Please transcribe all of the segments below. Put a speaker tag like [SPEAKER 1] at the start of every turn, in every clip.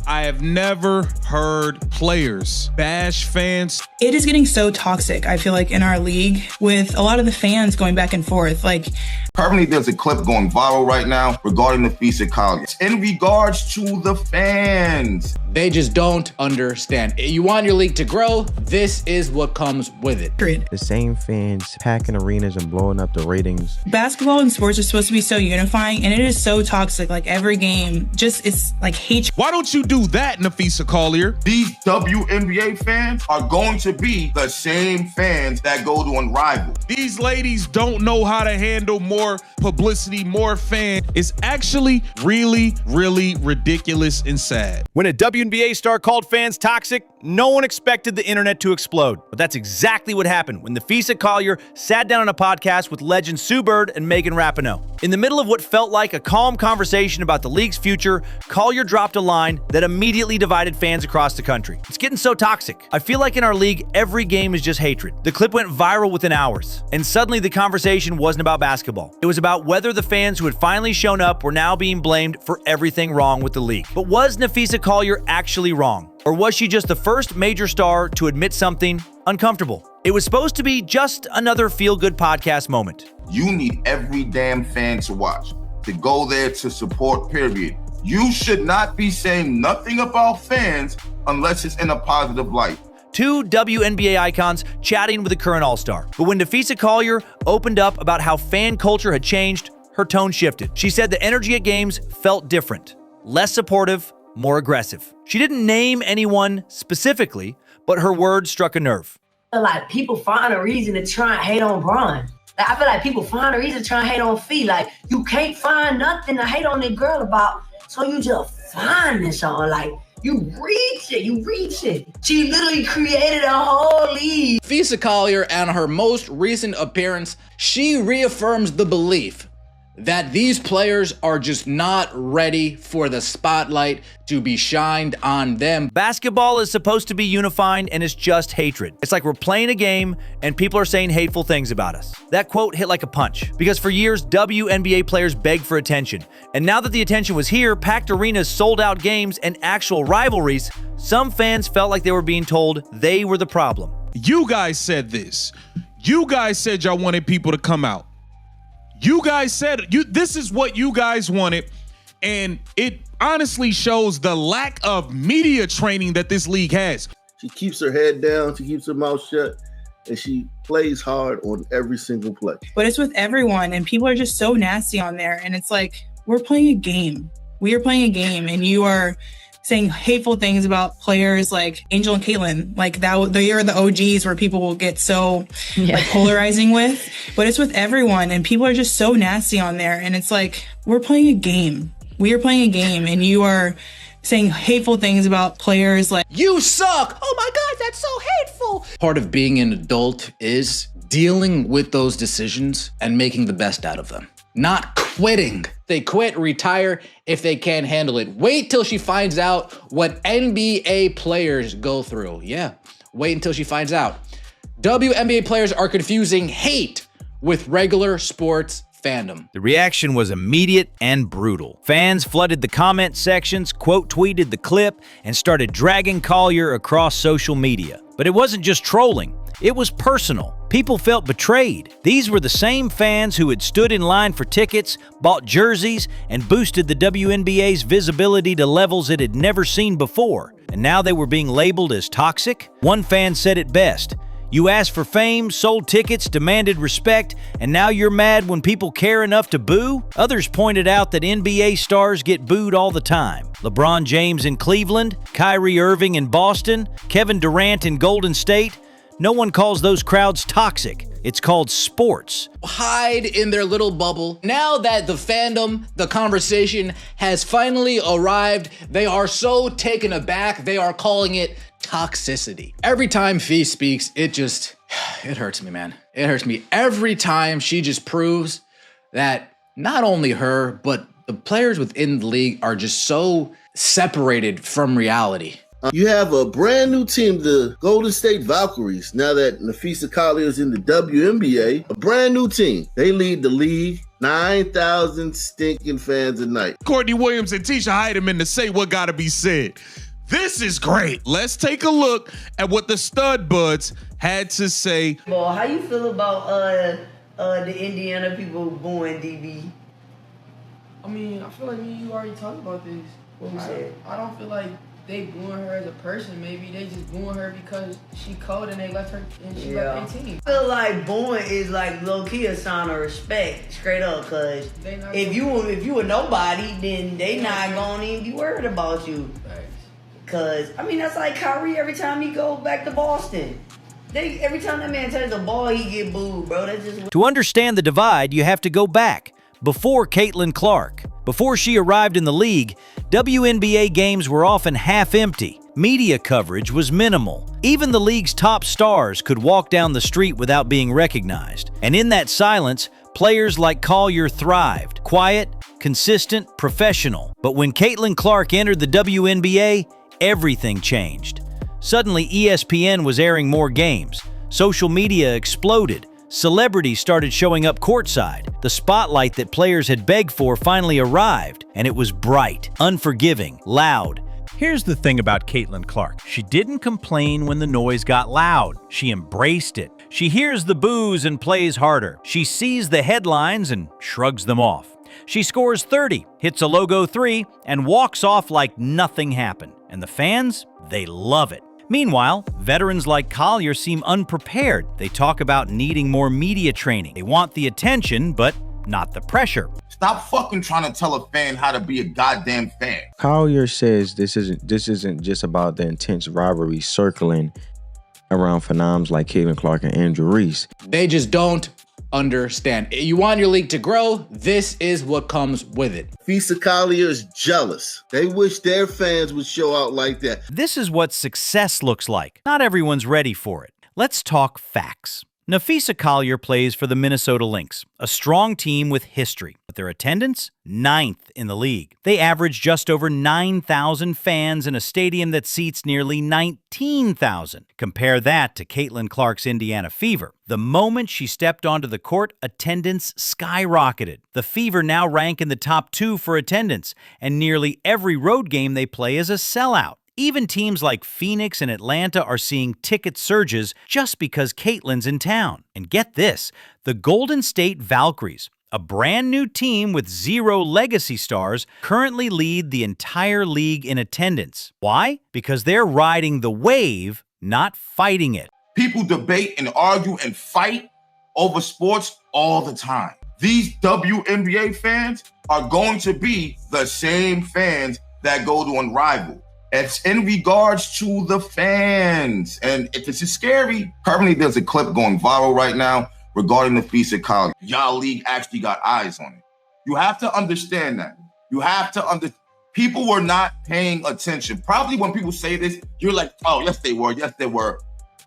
[SPEAKER 1] I have never heard players bash fans.
[SPEAKER 2] It is getting so toxic, I feel like, in our league with a lot of the fans going back and forth.
[SPEAKER 3] Currently, there's a clip going viral right now regarding Napheesa Collier. In regards to the fans.
[SPEAKER 4] They just don't understand. You want your league to grow, this is what comes with it.
[SPEAKER 5] The same fans packing arenas and blowing up the ratings.
[SPEAKER 2] Basketball and sports are supposed to be so unifying, and it is so toxic. Every game, it's like hate.
[SPEAKER 1] Why don't you do that, Nafisa Collier?
[SPEAKER 3] These WNBA fans are going to be the same fans that go to Unrivaled.
[SPEAKER 1] These ladies don't know how to handle more publicity, more fans. It's actually really, really ridiculous and sad.
[SPEAKER 6] When a WNBA star called fans toxic, no one expected the internet to explode. But that's exactly what happened when Napheesa Collier sat down on a podcast with legends Sue Bird and Megan Rapinoe. In the middle of what felt like a calm conversation about the league's future, Collier dropped a line that immediately divided fans across the country. It's getting so toxic. I feel like in our league, every game is just hatred. The clip went viral within hours, and suddenly the conversation wasn't about basketball. It was about whether the fans who had finally shown up were now being blamed for everything wrong with the league. But was Napheesa Collier actually wrong? Or was she just the first major star to admit something uncomfortable? It was supposed to be just another feel-good podcast moment.
[SPEAKER 3] You need every damn fan to watch, to go there to support, period. You should not be saying nothing about fans unless it's in a positive light.
[SPEAKER 6] Two WNBA icons chatting with a current all-star. But when Napheesa Collier opened up about how fan culture had changed, her tone shifted. She said the energy at games felt different, less supportive, more aggressive. She didn't name anyone specifically, but her words struck a nerve.
[SPEAKER 7] I feel like people find a reason to try and hate on Bron. I feel like people find a reason to try and hate on Fee. You can't find nothing to hate on that girl about, so you just find this on. You reach it. She literally created a whole league.
[SPEAKER 4] Napheesa Collier, and her most recent appearance, she reaffirms the belief that these players are just not ready for the spotlight to be shined on them.
[SPEAKER 6] Basketball is supposed to be unifying, and it's just hatred. It's like we're playing a game and people are saying hateful things about us. That quote hit like a punch, because for years, WNBA players begged for attention. And now that the attention was here, packed arenas, sold out games, and actual rivalries, some fans felt like they were being told they were the problem.
[SPEAKER 1] You guys said this. You guys said y'all wanted people to come out. You guys said this is what you guys wanted, and it honestly shows the lack of media training that this league has.
[SPEAKER 8] She keeps her head down, she keeps her mouth shut, and she plays hard on every single play.
[SPEAKER 2] But it's with everyone, and people are just so nasty on there, and it's like, we're playing a game. We are playing a game, and you are saying hateful things about players like Angel and Caitlin. They are the OGs where people will get so polarizing with. But it's with everyone, and people are just so nasty on there. And it's like, we're playing a game. We are playing a game, and you are saying hateful things about players like,
[SPEAKER 4] you suck! Oh my God, that's so hateful! Part of being an adult is dealing with those decisions and making the best out of them. Not quitting. They quit, retire if they can't handle it. Wait till she finds out what NBA players go through. Yeah, wait until she finds out. WNBA players are confusing hate with regular sports fandom.
[SPEAKER 6] The reaction was immediate and brutal. Fans flooded the comment sections, quote tweeted the clip, and started dragging Collier across social media. But it wasn't just trolling. It was personal. People felt betrayed. These were the same fans who had stood in line for tickets, bought jerseys, and boosted the WNBA's visibility to levels it had never seen before. And now they were being labeled as toxic? One fan said it best. You asked for fame, sold tickets, demanded respect, and now you're mad when people care enough to boo? Others pointed out that NBA stars get booed all the time. LeBron James in Cleveland, Kyrie Irving in Boston, Kevin Durant in Golden State. No one calls those crowds toxic. It's called sports.
[SPEAKER 4] Hide in their little bubble. Now that the fandom, the conversation has finally arrived, they are so taken aback, they are calling it toxicity. Every time Fee speaks, it hurts me, man. It hurts me. Every time she just proves that not only her, but the players within the league are just so separated from reality.
[SPEAKER 8] You have a brand new team, the Golden State Valkyries. Now that Napheesa Collier is in the WNBA, a brand new team. They lead the league. 9,000 stinking fans a night.
[SPEAKER 1] Courtney Williams and Tisha Heidemann to say what gotta be said. This is great. Let's take a look at what the stud buds had to say.
[SPEAKER 7] Boy, how you feel about the Indiana people booing DB?
[SPEAKER 9] I mean, I feel like me and you already talked about this.
[SPEAKER 7] What we said?
[SPEAKER 9] I don't feel like they booing her as a person. Maybe they just booing her because she cold and they left her and she left their team.
[SPEAKER 7] I feel like booing is like low key a sign of respect, straight up. Cause if you a nobody, then they not gonna even be worried about you.
[SPEAKER 9] Right.
[SPEAKER 7] Cause I mean that's like Kyrie every time he go back to Boston. Every time that man touches the ball, he get booed, bro. That's just.
[SPEAKER 6] To understand the divide, you have to go back. Before Caitlin Clark. Before she arrived in the league, WNBA games were often half empty. Media coverage was minimal. Even the league's top stars could walk down the street without being recognized. And in that silence, players like Collier thrived. Quiet, consistent, professional. But when Caitlin Clark entered the WNBA, everything changed. Suddenly, ESPN was airing more games. Social media exploded. Celebrities started showing up courtside. The spotlight that players had begged for finally arrived, and it was bright, unforgiving, loud.
[SPEAKER 10] Here's the thing about Caitlin Clark. She didn't complain when the noise got loud. She embraced it. She hears the boos and plays harder. She sees the headlines and shrugs them off. She scores 30, hits a logo 3, and walks off like nothing happened. And the fans, they love it. Meanwhile, veterans like Collier seem unprepared. They talk about needing more media training. They want the attention, but not the pressure.
[SPEAKER 3] Stop fucking trying to tell a fan how to be a goddamn fan.
[SPEAKER 5] Collier says this isn't just about the intense rivalry circling around phenoms like Caitlin Clark and Andrew Reese.
[SPEAKER 4] They just don't understand. You want your league to grow? This is what comes with it.
[SPEAKER 8] Napheesa Collier is jealous. They wish their fans would show out like that.
[SPEAKER 6] This is what success looks like. Not everyone's ready for it. Let's talk facts. Napheesa Collier plays for the Minnesota Lynx, a strong team with history. But their attendance? 9th in the league. They average just over 9,000 fans in a stadium that seats nearly 19,000. Compare that to Caitlin Clark's Indiana Fever. The moment she stepped onto the court, attendance skyrocketed. The Fever now rank in the top 2 for attendance, and nearly every road game they play is a sellout. Even teams like Phoenix and Atlanta are seeing ticket surges just because Caitlin's in town. And get this, the Golden State Valkyries, a brand new team with 0 legacy stars, currently lead the entire league in attendance. Why? Because they're riding the wave, not fighting it.
[SPEAKER 3] People debate and argue and fight over sports all the time. These WNBA fans are going to be the same fans that go to Unrivaled. It's in regards to the fans. And if this is scary, currently there's a clip going viral right now regarding Napheesa Collier. Y'all league actually got eyes on it. You have to understand that. You have to people were not paying attention. Probably when people say this, you're like, oh, yes, they were. Yes, they were.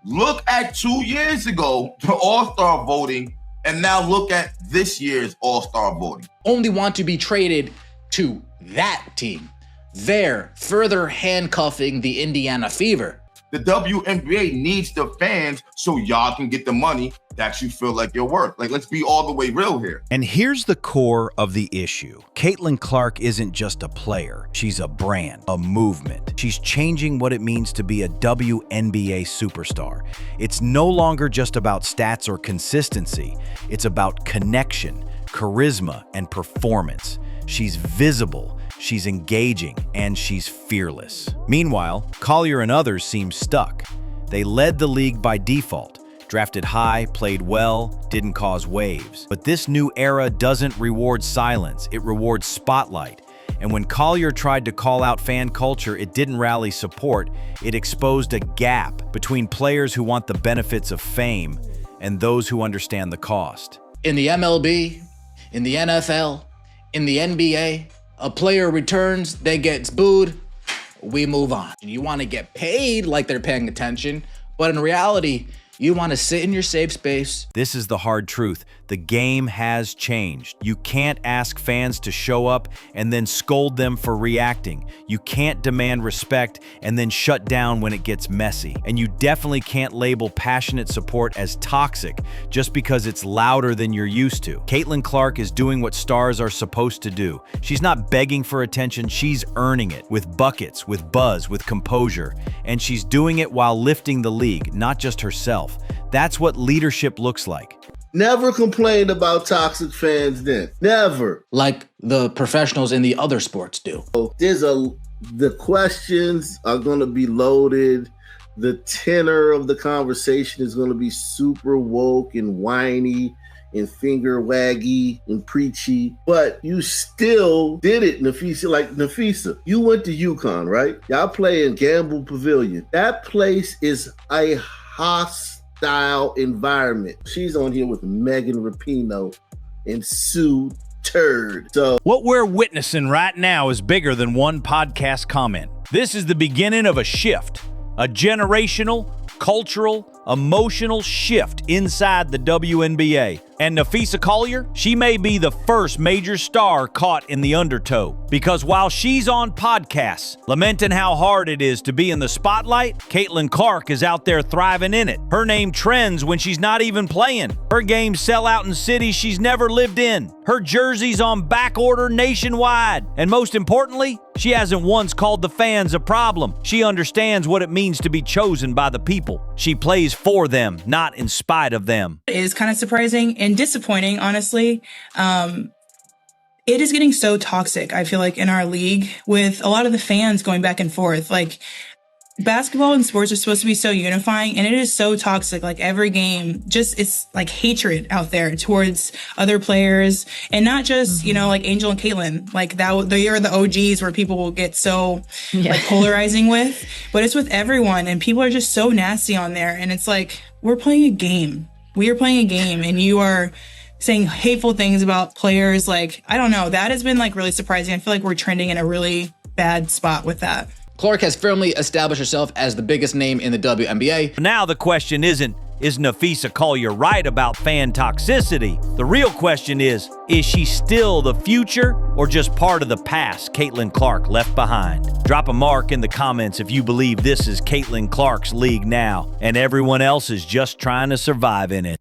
[SPEAKER 3] Look at 2 years ago, the All-Star voting, and now look at this year's All-Star voting.
[SPEAKER 4] Only want to be traded to that team. They're further handcuffing the Indiana Fever.
[SPEAKER 3] The WNBA needs the fans so y'all can get the money that you feel like you're worth. Like, let's be all the way real here.
[SPEAKER 6] And here's the core of the issue. Caitlin Clark isn't just a player. She's a brand, a movement. She's changing what it means to be a WNBA superstar. It's no longer just about stats or consistency. It's about connection, charisma, and performance. She's visible. She's engaging, and she's fearless. Meanwhile, Collier and others seem stuck. They led the league by default, drafted high, played well, didn't cause waves. But this new era doesn't reward silence, it rewards spotlight. And when Collier tried to call out fan culture, it didn't rally support. It exposed a gap between players who want the benefits of fame and those who understand the cost.
[SPEAKER 4] In the MLB, in the NFL, in the NBA, a player returns, they get booed, we move on. You want to get paid like they're paying attention, but in reality, You want to sit in your safe space.
[SPEAKER 6] This is the hard truth. The game has changed. You can't ask fans to show up and then scold them for reacting. You can't demand respect and then shut down when it gets messy. And you definitely can't label passionate support as toxic just because it's louder than you're used to. Caitlin Clark is doing what stars are supposed to do. She's not begging for attention, she's earning it with buckets, with buzz, with composure. And she's doing it while lifting the league, not just herself. That's what leadership looks like.
[SPEAKER 8] Never complained about toxic fans then. Never.
[SPEAKER 4] Like the professionals in the other sports do.
[SPEAKER 8] The questions are going to be loaded. The tenor of the conversation is going to be super woke and whiny and finger waggy and preachy, but you still did it, Nafisa. Like Nafisa, you went to UConn, right? Y'all play in Gamble Pavilion. That place is a hostile environment. She's on here with Megan Rapinoe and Sue Turd. So
[SPEAKER 10] What we're witnessing right now is bigger than one podcast comment. This is the beginning of a shift, a generational, cultural, emotional shift inside the WNBA. And Napheesa Collier, she may be the first major star caught in the undertow. Because while she's on podcasts, lamenting how hard it is to be in the spotlight, Caitlin Clark is out there thriving in it. Her name trends when she's not even playing. Her games sell out in cities she's never lived in. Her jersey's on back order nationwide. And most importantly, she hasn't once called the fans a problem. She understands what it means to be chosen by the people. She plays for them, not in spite of them.
[SPEAKER 2] It is kind of surprising and disappointing, honestly. It is getting so toxic, I feel like, in our league with a lot of the fans going back and forth. Like, basketball and sports are supposed to be so unifying, and it is so toxic. Like, every game, just, it's like hatred out there towards other players, and not just, you know, like Angel and Caitlin. Like, that they are the OGs where people will get so like polarizing with, but it's with everyone, and people are just so nasty on there. And it's like, we're playing a game. We are playing a game, and you are saying hateful things about players. Like, I don't know. That has been like really surprising. I feel like we're trending in a really bad spot with that.
[SPEAKER 4] Clark has firmly established herself as the biggest name in the WNBA.
[SPEAKER 10] Now the question isn't, is Napheesa Collier right about fan toxicity? The real question is she still the future or just part of the past Caitlin Clark left behind? Drop a mark in the comments if you believe this is Caitlin Clark's league now and everyone else is just trying to survive in it.